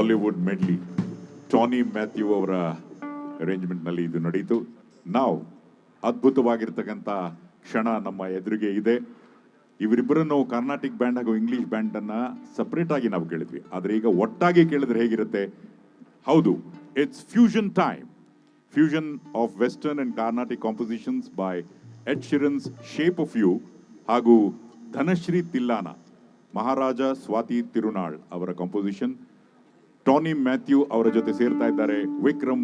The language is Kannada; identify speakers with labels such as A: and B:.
A: ಬಾಲಿವುಡ್ ಮೆಡ್ಲಿ ಟಾನಿ ಮ್ಯಾಥ್ಯೂ ಅವರ ಅರೇಂಜ್ಮೆಂಟ್ ನಲ್ಲಿ ಇದು ನಡೆಯಿತು. ನಾವು ಅದ್ಭುತವಾಗಿರ್ತಕ್ಕಂಥ ಕ್ಷಣ ನಮ್ಮ ಎದುರಿಗೆ ಇದೆ. ಇವರಿಬ್ಬರನ್ನು ಕರ್ನಾಟಿಕ್ ಬ್ಯಾಂಡ್ ಹಾಗೂ ಇಂಗ್ಲಿಷ್ ಬ್ಯಾಂಡ್ ಅನ್ನ ಸಪರೇಟ್ ಆಗಿ ನಾವು ಕೇಳಿದ್ವಿ, ಆದ್ರೆ ಈಗ ಒಟ್ಟಾಗಿ ಕೇಳಿದ್ರೆ ಹೇಗಿರುತ್ತೆ? ಹೌದು, it's fusion time. Fusion of western and Carnatic compositions by Ed Sheeran's Shape of You ಹಾಗೂ ಧನಶ್ರೀ ತಿಲ್ಲಾನ, ಮಹಾರಾಜ ಸ್ವಾತಿ ತಿರುನಾಳ್ ಅವರ ಕಾಂಪೋಸಿಷನ್. ಟಾನಿ ಮ್ಯಾಥ್ಯೂ ಅವರ ಜೊತೆ ಸೇರ್ತಾ ಇದ್ದಾರೆ ವಿಕ್ರಮ್